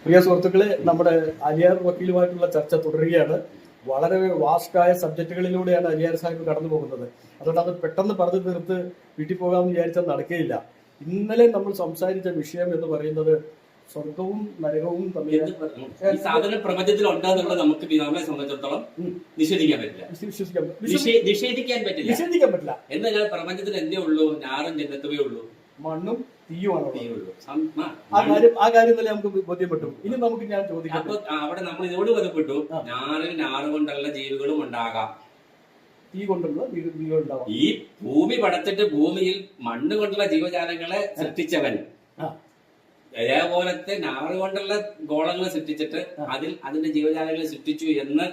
പ്രിയ സുഹൃത്തുക്കളെ, നമ്മുടെ അലിയാർ വക്കീലുമായിട്ടുള്ള ചർച്ച തുടരുകയാണ്. വളരെ വാസ്റ്റായ സബ്ജക്റ്റുകളിലൂടെയാണ് അലിയാർ സാഹിബ് കടന്നു പോകുന്നത്. അതുകൊണ്ട് അത് പെട്ടെന്ന് പറഞ്ഞു തീർത്ത് വീട്ടിൽ പോകാമെന്ന് വിചാരിച്ചാൽ നടക്കുകയില്ല. ഇന്നലെ നമ്മൾ സംസാരിച്ച വിഷയം എന്ന് പറയുന്നത് സ്വർഗവും നരകവും തമ്മിൽ ഈ സാധനം പ്രപഞ്ചത്തിൽ ഉണ്ടാകുന്നുള്ളത് നമുക്ക് നമ്മളെ സംബന്ധിച്ചിടത്തോളം നിഷേധിക്കാൻ പറ്റില്ല. നിഷേധിക്കാൻ പറ്റില്ല. എന്നല്ല, പ്രപഞ്ചത്തിൽ എന്തേ ഉള്ളൂ? ഞാറും ജന്നത്തുമേ ഉള്ളൂ, മണ്ണും തീയുമാണുള്ളൂ. ആ കാര്യം തന്നെ നമുക്ക് ബോധ്യപ്പെട്ടു. ഇനി നമുക്ക് ഞാൻ ചോദിക്കാം, അപ്പൊ അവിടെ നമ്മൾ ഇതോട് ബന്ധപ്പെട്ടു. ഞാറ് കൊണ്ടുള്ള ജീവികളും ഉണ്ടാകാം, തീ കൊണ്ടുള്ള ജീവികളുണ്ടാവാം. ഈ ഭൂമി പടച്ചിട്ട് ഭൂമിയിൽ മണ്ണ് കൊണ്ടുള്ള ജീവജാലങ്ങളെ സൃഷ്ടിച്ചവൻ അതേപോലത്തെ ഞാറ് കൊണ്ടുള്ള ഗോളങ്ങളെ സൃഷ്ടിച്ചിട്ട് അതിന്റെ ജീവജാലങ്ങളെ സൃഷ്ടിച്ചു എന്ന്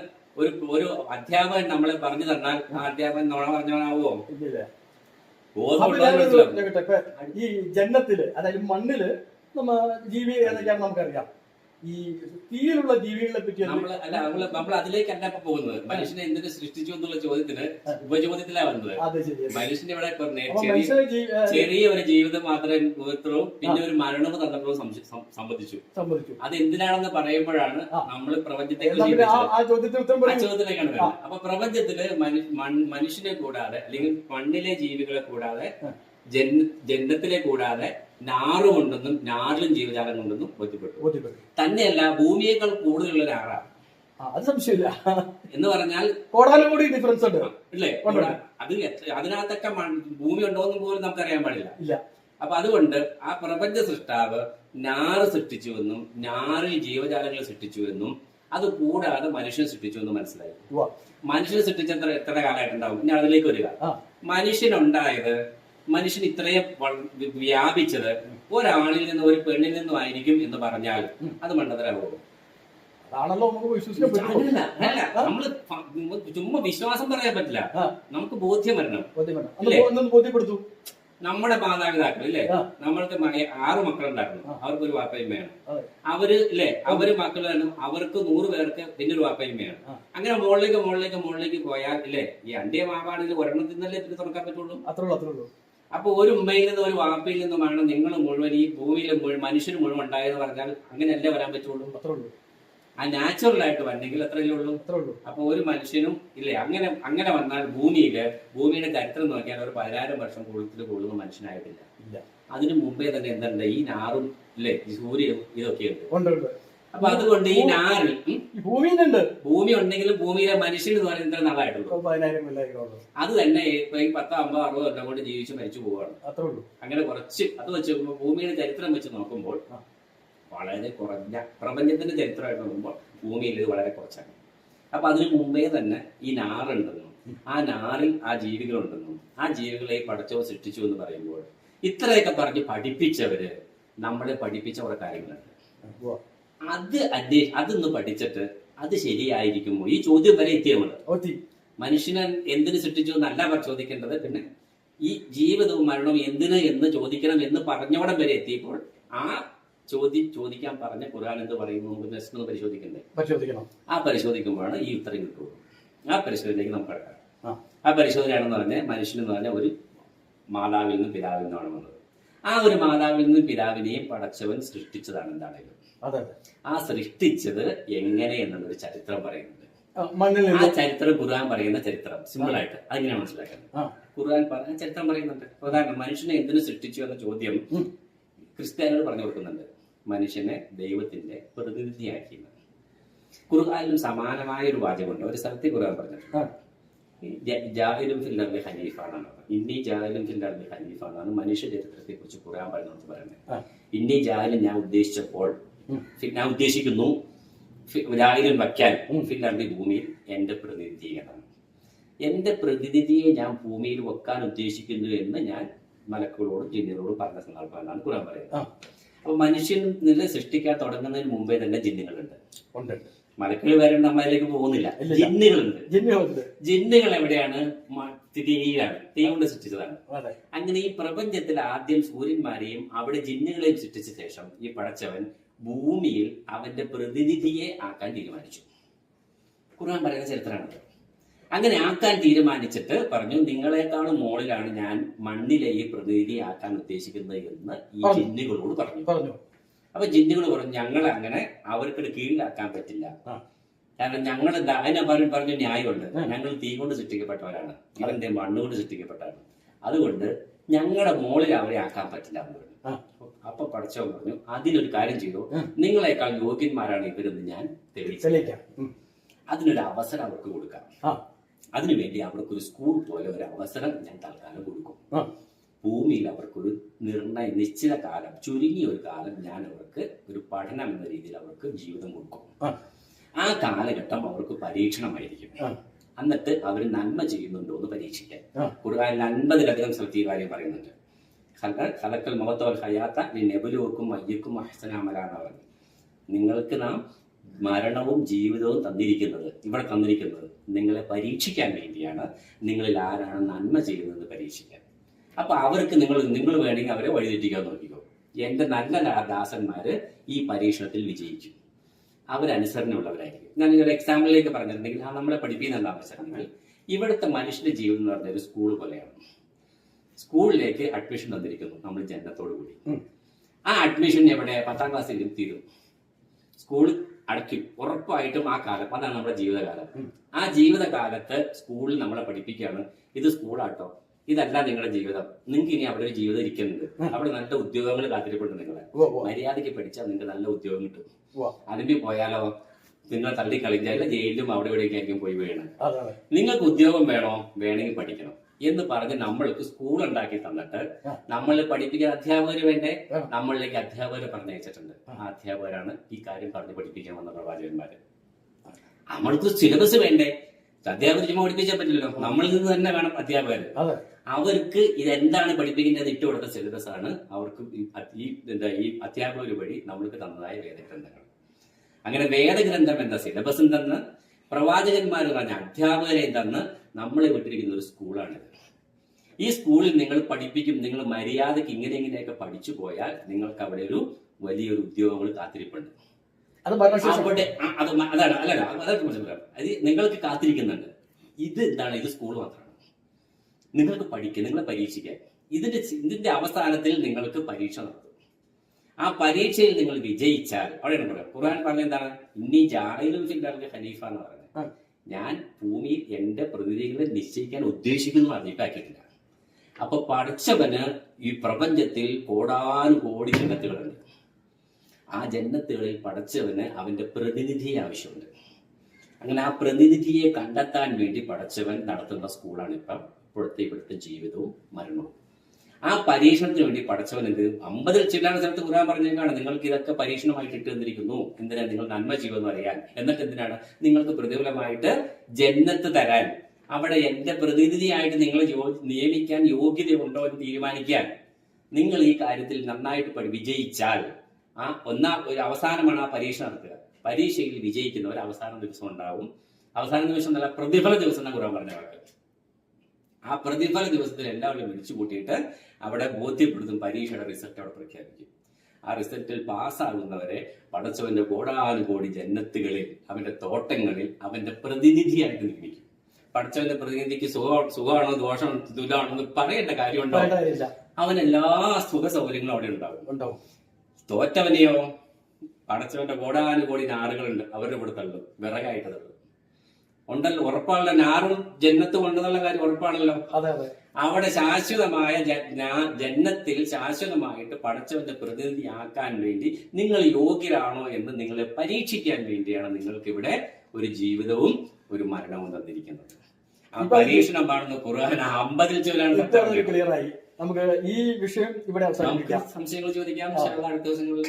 ഒരു അധ്യാപകൻ നമ്മളെ പറഞ്ഞു തന്നാൽ ആ അധ്യാപകൻ നുണ പറഞ്ഞവനാവോ? ഈ ജന്നത്തില്, അതായത് മണ്ണില് ജീവി ഏതൊക്കെയാണ് നമുക്കറിയാം. ഈ തീയിലുള്ള ജീവികളെ പറ്റി നമ്മൾ അതിലേക്കല്ല ഇപ്പൊ പോകുന്നത്. മനുഷ്യനെ എന്തിനു സൃഷ്ടിച്ചു എന്നുള്ള ചോദ്യത്തിന് ഉപചോദ്യത്തിലാ വന്നത്. മനുഷ്യന്റെ ഇവിടെ ചെറിയ ഒരു ജീവിതം മാത്രമേ മുഖത്രവും പിന്നെ ഒരു മരണവും തന്നപ്പോഴും സംബന്ധിച്ചു. അത് എന്തിനാണെന്ന് പറയുമ്പോഴാണ് നമ്മൾ പ്രപഞ്ചത്തെ ആ ചോദ്യത്തിലേക്കാണ് വരുന്നത്. അപ്പൊ പ്രപഞ്ചത്തില് മനുഷ്യനെ കൂടാതെ അല്ലെങ്കിൽ മണ്ണിലെ ജീവികളെ കൂടാതെ ജന്മത്തിലെ കൂടാതെ ഞാറുകൊണ്ടെന്നും ഞാറിലും ജീവജാലം കൊണ്ടെന്നും ബോധ്യപ്പെട്ടു. തന്നെയല്ല, ഭൂമിയേക്കാൾ കൂടുതലുള്ള ഞാറാണ്. അത് സംശയമില്ല. എന്ന് പറഞ്ഞാൽ കൂടി ഡിഫറൻസ് ഉണ്ട് അല്ലേ? അത് അതിനകത്തൊക്കെ ഭൂമി ഉണ്ടോന്നും പോലും നമുക്കറിയാൻ പാടില്ല. അപ്പൊ അതുകൊണ്ട് ആ പ്രപഞ്ച സൃഷ്ടാവ് ഞാറ് സൃഷ്ടിച്ചുവെന്നും ഞാറിൽ ജീവജാലങ്ങൾ സൃഷ്ടിച്ചുവെന്നും അത് കൂടാതെ മനുഷ്യൻ സൃഷ്ടിച്ചുവെന്നും മനസ്സിലായി. മനുഷ്യനെ സൃഷ്ടിച്ച എത്ര കാലമായിട്ടുണ്ടാവും? ഇനി അതിലേക്ക് വരിക. മനുഷ്യനുണ്ടായത്, മനുഷ്യൻ ഇത്രയും വ്യാപിച്ചത് ഒരാളിൽ നിന്നും ഒരു പെണ്ണിൽ നിന്നും ആയിരിക്കും എന്ന് പറഞ്ഞാൽ അത് മണ്ടത്തരാകുമോ? അതാണല്ലോ നമുക്ക് വിശ്വസിക്കാൻ. അല്ല, നമ്മള് ചുമ്മാ വിശ്വാസം പറയാൻ പറ്റില്ല, നമുക്ക് ബോധ്യം വരണം. ബോധ്യപ്പെടുത്തു. നമ്മുടെ മാതാപിതാക്കൾ ഇല്ലേ, നമ്മൾക്ക് 6 മക്കളുണ്ടായിരുന്നു, അവർക്ക് ഒരു വാപ്പയും വേണം. അവര് മക്കൾ വേണം, അവർക്ക് 100 പേർക്ക് പിന്നെ ഒരു വാപ്പയും വേണം. അങ്ങനെ മുകളിലേക്ക് പോയാൽ ഇല്ലേ, ഈ അണ്ടിയ മാവാണെങ്കിൽ ഒരെണ്ണത്തിൽ നിന്നല്ലേ പിന്നെ തുറക്കാൻ പറ്റുള്ളൂ. അത്രയുള്ളൂ. അപ്പൊ ഒരു ഉമ്മയിൽ നിന്നും ഒരു വാപ്പയിൽ നിന്നുമാണ് നിങ്ങൾ മുഴുവൻ ഈ ഭൂമിയിലെ മനുഷ്യന് മുഴുവൻ ഉണ്ടായെന്ന് പറഞ്ഞാൽ അങ്ങനെയല്ലേ വരാൻ പറ്റുള്ളൂ. അത്രയുള്ളൂ. ആ നാച്ചുറൽ ആയിട്ട് വന്നെങ്കിൽ അത്രയല്ലേ ഉള്ളൂ. അപ്പൊ ഒരു മനുഷ്യനും ഇല്ലേ അങ്ങനെ വന്നാൽ ഭൂമിയുടെ ചരിത്രം നോക്കിയാൽ ഒരു 10,000 വർഷം കൂടുതൽ മനുഷ്യനായിട്ടില്ല. അതിനു മുമ്പേ തന്നെ എന്തുണ്ട്, ഈ ഞാറും ഇല്ലേ, ഈ സൂര്യനും ഇതൊക്കെയുണ്ട്. അപ്പൊ അതുകൊണ്ട് ഈ ഞാറിൽ ഭൂമി ഉണ്ടെങ്കിലും ഭൂമിയിലെ മനുഷ്യൻ എന്ന് പറയുന്നത് ഇത്ര നാളായിട്ടുള്ളൂ. അത് തന്നെ ഇപ്പൊ ഈ 10, 50, 60 കൊല്ലം കൊണ്ട് ജീവിച്ച് മരിച്ചു പോവാണ്. അങ്ങനെ കുറച്ച് അത് വെച്ച് ഭൂമിയുടെ ചരിത്രം വെച്ച് നോക്കുമ്പോൾ വളരെ കുറഞ്ഞ, പ്രപഞ്ചത്തിന്റെ ചരിത്രമായിട്ട് നോക്കുമ്പോൾ ഭൂമിയിൽ ഇത് വളരെ കുറച്ചാണ്. അപ്പൊ അതിനു മുമ്പേ തന്നെ ഈ ഞാറുണ്ടെന്നും ആ ഞാറിൽ ആ ജീവികളുണ്ടെന്നും ആ ജീവികളെ പടച്ചവൻ സൃഷ്ടിച്ചു എന്ന് പറയുമ്പോൾ ഇത്രയൊക്കെ പറഞ്ഞ് പഠിപ്പിച്ചവര് നമ്മളെ പഠിപ്പിച്ച കുറെ കാര്യങ്ങളുണ്ട്. അതൊന്ന് പഠിച്ചിട്ട് അത് ശരിയായിരിക്കുമോ? ഈ ചോദ്യം വരെ എത്തിയത് മനുഷ്യനെ എന്തിനു സൃഷ്ടിച്ചു എന്നല്ല ചോദിക്കേണ്ടത്. പിന്നെ ഈ ജീവിതവും മരണവും എന്തിന് എന്ന് ചോദിക്കണം എന്ന് പറഞ്ഞോടം വരെ എത്തിയപ്പോൾ ആ ചോദിക്കാൻ പറഞ്ഞ ഖുർആൻ എന്ത് പറയുന്നു എന്ന് പരിശോധിക്കണം. ആ പരിശോധിക്കുമ്പോഴാണ് ഈ ഉത്തരം കിട്ടുള്ളൂ. ആ പരിശോധനയിലേക്ക് നമുക്ക് കിടക്കാം. ആ പരിശോധനയാണെന്ന് പറഞ്ഞാൽ മനുഷ്യനെന്ന് പറഞ്ഞാൽ ഒരു മാതാവിൽ നിന്നും പിതാവിൽ നിന്നാണ് വന്നത്. ആ ഒരു മാതാവിൽ നിന്നും പിതാവിനെയും പടച്ചവൻ സൃഷ്ടിച്ചതാണ് എന്താണെങ്കിലും. ആ സൃഷ്ടിച്ചത് എങ്ങനെ എന്നുള്ളൊരു ചരിത്രം പറയുന്നുണ്ട്. ആ ചരിത്രം ഖുർആൻ പറയുന്ന ചരിത്രം സിമ്പിൾ ആയിട്ട് അതെങ്ങനെയാണ് മനസ്സിലാക്കുന്നത്? ഖുർആൻ പറഞ്ഞ ചരിത്രം പറയുന്നുണ്ട്. ഉദാഹരണം, മനുഷ്യനെ എന്തിനു സൃഷ്ടിച്ചു എന്ന ചോദ്യം ക്രിസ്ത്യാനികൾ പറഞ്ഞു കൊടുക്കുന്നുണ്ട്. മനുഷ്യനെ ദൈവത്തിന്റെ പ്രതിനിധിയാക്കി. ഖുർആനിലും സമാനമായ ഒരു വാചകമുണ്ട്. ഒരു സ്ഥലത്ത് ഖുർആൻ പറഞ്ഞിട്ടുണ്ട്, ജാഹിലും ഫിൽ അർളി ഹനീഫ എന്നാണ്. ഇന്നി ജാഹിലും ഫിൽ അർളി ഹനീഫ എന്നാണ് മനുഷ്യ ചരിത്രത്തെ കുറിച്ച് ഖുർആൻ പറയുന്നത്. ഇന്നി ജാഹിലും ഞാൻ ഉദ്ദേശിക്കുന്നു ജാഹിലും വയ്ക്കാൻ ഫിൽ അർളി ഭൂമിയിൽ എന്റെ പ്രതിനിധീകരണം, എന്റെ പ്രതിനിധിയെ ഞാൻ ഭൂമിയിൽ വെക്കാൻ ഉദ്ദേശിക്കുന്നു എന്ന് ഞാൻ മലക്കുകളോടും ജിന്നുകളോടും പറഞ്ഞ സന്ദർഭം എന്നാണ് ഖുർആൻ പറയുന്നത്. അപ്പൊ മനുഷ്യനെ സൃഷ്ടിക്കാൻ തുടങ്ങുന്നതിന് മുമ്പേ തന്നെ ജിന്നുകളുണ്ട്. മലക്കുകൾ വരെ നമ്മളിലേക്ക് പോകുന്നില്ല. ജിന്നുകളുണ്ട്. ജിന്നുകൾ എവിടെയാണ്? തീയാണ്, തീ കൊണ്ട് സൃഷ്ടിച്ചതാണ്. അങ്ങനെ ഈ പ്രപഞ്ചത്തിൽ ആദ്യം സൂര്യന്മാരെയും അവിടെ ജിന്നുകളെയും സൃഷ്ടിച്ച ശേഷം ഈ പടച്ചവൻ ഭൂമിയിൽ അവന്റെ പ്രതിനിധിയെ ആക്കാൻ തീരുമാനിച്ചു. ഖുർആൻ പറയുന്ന ചരിത്രമാണ്. അങ്ങനെ ആക്കാൻ തീരുമാനിച്ചിട്ട് പറഞ്ഞു, നിങ്ങളെക്കാളും മുകളിലാണ് ഞാൻ മണ്ണിലെ ഈ പ്രതിനിധിയാക്കാൻ ഉദ്ദേശിക്കുന്നത് എന്ന് ഈ ജിന്നുകളോട് പറഞ്ഞു. അപ്പൊ ജിന്നുകൾ പറഞ്ഞു ഞങ്ങളെ അങ്ങനെ അവർക്കൊരു കീഴിലാക്കാൻ പറ്റില്ല. കാരണം ഞങ്ങൾ അതിനെ പറഞ്ഞു ന്യായമുണ്ട്. ഞങ്ങൾ തീ കൊണ്ട് സൃഷ്ടിക്കപ്പെട്ടവരാണ്, ഇവന്റെ മണ്ണുകൊണ്ട് സൃഷ്ടിക്കപ്പെട്ടവരാണ്. അതുകൊണ്ട് ഞങ്ങളുടെ മോളിൽ അവരെ ആക്കാൻ പറ്റില്ല എന്ന് പറഞ്ഞു. അപ്പൊ പഠിച്ചവൻ പറഞ്ഞു അതിനൊരു കാര്യം ചെയ്തു, നിങ്ങളെക്കാൾ യോഗ്യന്മാരാണ് ഇവരെന്ന് ഞാൻ തെളിയിക്കാം. അതിനൊരു അവസരം അവർക്ക് കൊടുക്കാം. അതിനുവേണ്ടി അവർക്കൊരു സ്കൂൾ പോലെ ഒരു അവസരം ഞാൻ തൽക്കാലം കൊടുക്കും. ഭൂമിയിൽ അവർക്കൊരു നിശ്ചിത കാലം, ചുരുങ്ങിയ ഒരു കാലം ഞാൻ അവർക്ക് ഒരു പഠനം എന്ന രീതിയിൽ അവർക്ക് ജീവിതം കൊടുക്കും. ആ കാലഘട്ടം അവർക്ക് പരീക്ഷണമായിരിക്കും. എന്നിട്ട് അവർ നന്മ ചെയ്യുന്നുണ്ടോ എന്ന് പരീക്ഷിക്കാൻ. ഖുർആനിൽ 50-ലധികം സ്ഥലത്ത് ഈ കാര്യം പറയുന്നുണ്ട്. ഖലഖൽ മൗത വൽ ഹയാത ലിനബ്ലുവക്കും അയ്യക്കും അഹ്സനു അമലാ എന്ന് പറഞ്ഞു. നിങ്ങൾക്ക് നാം മരണവും ജീവിതവും ഇവിടെ തന്നിരിക്കുന്നത് നിങ്ങളെ പരീക്ഷിക്കാൻ വേണ്ടിയാണ്. നിങ്ങളിൽ ആരാണ് നന്മ ചെയ്യുന്നത് പരീക്ഷിക്കാൻ. അപ്പൊ അവർക്ക് നിങ്ങൾ വേണമെങ്കിൽ അവരെ വഴിതെറ്റിക്കാൻ നോക്കിക്കോ. എന്റെ നല്ല ദാസന്മാര് ഈ പരീക്ഷണത്തിൽ വിജയിക്കും. അവരനുസരണമുള്ളവരായിരിക്കും. ഞാൻ ഒരു എക്സാമ്പിളിലേക്ക് പറഞ്ഞിട്ടുണ്ടെങ്കിൽ നമ്മളെ പഠിപ്പിക്കുന്ന എന്താ വെച്ചിട്ടുണ്ടെങ്കിൽ, ഇവിടുത്തെ മനുഷ്യന്റെ ജീവിതം എന്ന് പറഞ്ഞ ഒരു സ്കൂൾ പോലെയാണ്. സ്കൂളിലേക്ക് അഡ്മിഷൻ തന്നിരിക്കുന്നു നമ്മൾ ജനത്തോടു കൂടി. ആ അഡ്മിഷൻ എവിടെ 10ാം ക്ലാസ്സിൽ തീരും, സ്കൂൾ അടയ്ക്കും ഉറപ്പായിട്ടും. ആ കാലം അതാണ് നമ്മുടെ ജീവിതകാലം. ആ ജീവിതകാലത്ത് സ്കൂളിൽ നമ്മളെ പഠിപ്പിക്കുകയാണ്, ഇത് സ്കൂളാട്ടോ, ഇതല്ല നിങ്ങളുടെ ജീവിതം. നിങ്ങൾക്ക് ഇനി അവിടെ ഒരു ജീവിതം ഇരിക്കുന്നുണ്ട്, അവിടെ നല്ല ഉദ്യോഗങ്ങൾ കാത്തിരിപ്പുണ്ട്. നിങ്ങളെ മര്യാദയ്ക്ക് പഠിച്ചാൽ നിങ്ങൾക്ക് നല്ല ഉദ്യോഗം കിട്ടും. അതിന് പോയാലോ നിങ്ങൾ തള്ളിക്കളിഞ്ഞാൽ ജയിലിലും അവിടെ ഇവിടെയൊക്കെ ആയിരിക്കും പോയി വീണത്. നിങ്ങൾക്ക് ഉദ്യോഗം വേണോ, വേണമെങ്കിൽ പഠിക്കണം എന്ന് പറഞ്ഞ് നമ്മൾക്ക് സ്കൂൾ ഉണ്ടാക്കി തന്നിട്ട് നമ്മൾ പഠിപ്പിക്കാൻ അധ്യാപകര് വേണ്ടേ, നമ്മളിലേക്ക് അധ്യാപകരെ പറഞ്ഞയച്ചിട്ടുണ്ട്. ആ അധ്യാപകരാണ് ഈ കാര്യം പറഞ്ഞ് പഠിപ്പിക്കാൻ വന്ന പ്രവാചകന്മാര്. നമ്മൾക്ക് സിലബസ് വേണ്ടേ, അധ്യാപകർ ചുമ്മാ പഠിപ്പിച്ചാൽ പറ്റില്ലല്ലോ, നമ്മളിൽ നിന്ന് തന്നെ വേണം അധ്യാപകർ. അവർക്ക് ഇതെന്താണ് പഠിപ്പിക്കേണ്ടത് ഇട്ടുകൊടുത്ത സിലബസ് ആണ് അവർക്ക് ഈ അധ്യാപകർ വഴി നമ്മൾക്ക് തന്നതായ വേദഗ്രന്ഥങ്ങൾ. അങ്ങനെ വേദഗ്രന്ഥം എന്ന സിലബസും തന്ന് പ്രവാചകന്മാർ പറഞ്ഞ അധ്യാപകരെയും തന്ന് നമ്മളെ വിട്ടിരിക്കുന്ന ഒരു സ്കൂളാണിത്. ഈ സ്കൂളിൽ നിങ്ങൾ പഠിപ്പിക്കും, നിങ്ങൾ മര്യാദയ്ക്ക് ഇങ്ങനെയൊക്കെ പഠിച്ചു പോയാൽ നിങ്ങൾക്ക് അവിടെ ഒരു വലിയൊരു ഉദ്യോഗങ്ങൾ കാത്തിരിപ്പുണ്ട്. അതാണ് നിങ്ങൾക്ക് കാത്തിരിക്കുന്നുണ്ട്. ഇത് എന്താണ്, ഇത് സ്കൂൾ മാത്രമാണ്. നിങ്ങൾക്ക് പഠിക്കുക, നിങ്ങളെ പരീക്ഷിക്കാൻ. ഇതിന്റെ അവസാനത്തിൽ നിങ്ങൾക്ക് പരീക്ഷ നടത്തും. ആ പരീക്ഷയിൽ നിങ്ങൾ വിജയിച്ചാൽ അവിടെയാണ് പറയാം. ഖുർആൻ പറഞ്ഞ എന്താണ്, ഇന്നി ജാഇലുൻ ഫിൽ അർളി ഖലീഫ എന്ന് പറയുന്നത്. ഞാൻ ഭൂമിയിൽ എന്റെ പ്രതിനിധികളെ നിശ്ചയിക്കാൻ ഉദ്ദേശിക്കുന്നു അറിയിപ്പാക്കിയിട്ടില്ല. അപ്പൊ പഠിച്ചവന് ഈ പ്രപഞ്ചത്തിൽ കോടാനുകോടി ജന്നത്തുകളുണ്ട്. ആ ജന്നത്തുകളിൽ പഠിച്ചവന് അവന്റെ പ്രതിനിധിയെ ആവശ്യമുണ്ട്. അങ്ങനെ ആ പ്രതിനിധിയെ കണ്ടെത്താൻ വേണ്ടി പഠിച്ചവൻ നടത്തുന്ന സ്കൂളാണ് ഇപ്പോഴത്തെ ജീവിതവും മരണവും. ആ പരീക്ഷണത്തിന് വേണ്ടി പഠിച്ചവൻ എന്ത് 50 ചില്ലാണ് സ്ഥലത്ത് ഖുർആൻ പറഞ്ഞേക്കാണ്, നിങ്ങൾക്ക് ഇതൊക്കെ പരീക്ഷണമായിട്ട് ഇട്ട് തന്നിരിക്കുന്നു. എന്തിനാണ്? നിങ്ങൾ നന്മ ചെയ്യുമെന്ന് അറിയാൻ. എന്നിട്ട് എന്തിനാണ്? നിങ്ങൾക്ക് പ്രതിഫലമായിട്ട് ജന്നത്ത് തരാൻ. അവിടെ എന്റെ പ്രതിനിധിയായിട്ട് നിങ്ങളെ നിയമിക്കാൻ യോഗ്യതയുണ്ടോ എന്ന് തീരുമാനിക്കാൻ. നിങ്ങൾ ഈ കാര്യത്തിൽ നന്നായിട്ട് വിജയിച്ചാൽ ഒരു അവസാനമാണ് ആ പരീക്ഷ നടത്തുക. പരീക്ഷയിൽ വിജയിക്കുന്നവർ അവസാന ദിവസം ഉണ്ടാവും. അവസാന ദിവസം നല്ല പ്രതിഫല ദിവസം എന്നാണ് ഖുർആൻ പറഞ്ഞ വാക്ക്. ആ പ്രതിഫല ദിവസത്തിൽ എല്ലാവരും വിളിച്ചു കൂട്ടിയിട്ട് അവിടെ ബോധ്യപ്പെടുത്തും. പരീക്ഷയുടെ റിസൾട്ട് അവിടെ പ്രഖ്യാപിക്കും. ആ റിസൾട്ടിൽ പാസ്സാകുന്നവരെ പടച്ചവന്റെ കോടാനുകോടി ജന്നത്തുകളിൽ, അവന്റെ തോട്ടങ്ങളിൽ അവന്റെ പ്രതിനിധിയായിട്ട് നിയമിക്കും. പടച്ചവന്റെ പ്രതിനിധിക്ക് സുഖമാണോ ദോഷമാണോ ദുരിതമാണോ എന്ന് പറയേണ്ട കാര്യമുണ്ടോ? അവൻ എല്ലാ സുഖ സൗകര്യങ്ങളും അവിടെ ഉണ്ടാവും. തോറ്റവനെയോ പടച്ചവന്റെ കോടാനുകോടി നാറുകളുണ്ട്, അവരുടെ കൂടെ തള്ളും, വിറകായിട്ട് തള്ളും. ഉണ്ടല്ലോ, ഉറപ്പാണല്ലോ. നാറും ജന്നത്തും ഉണ്ടെന്നുള്ള കാര്യം ഉറപ്പാണല്ലോ. അവിടെ ശാശ്വതമായ ജന്നത്തിൽ ശാശ്വതമായിട്ട് പടച്ചവന്റെ പ്രതിനിധിയാക്കാൻ വേണ്ടി നിങ്ങൾ യോഗ്യരാണോ എന്ന് നിങ്ങളെ പരീക്ഷിക്കാൻ വേണ്ടിയാണ് നിങ്ങൾക്ക് ഇവിടെ ഒരു ജീവിതവും ഒരു മരണവും തന്നിരിക്കുന്നത്. ആ പരീക്ഷണമാണെന്ന് ഖുർആൻ 50 ചൊല്ലാണ്. ക്ലിയറായി. നമുക്ക് ഈ വിഷയം ഇവിടെ അവസാനിപ്പിക്കാം. സംശയങ്ങൾ ചോദിക്കാം അടുത്ത ദിവസങ്ങളിൽ.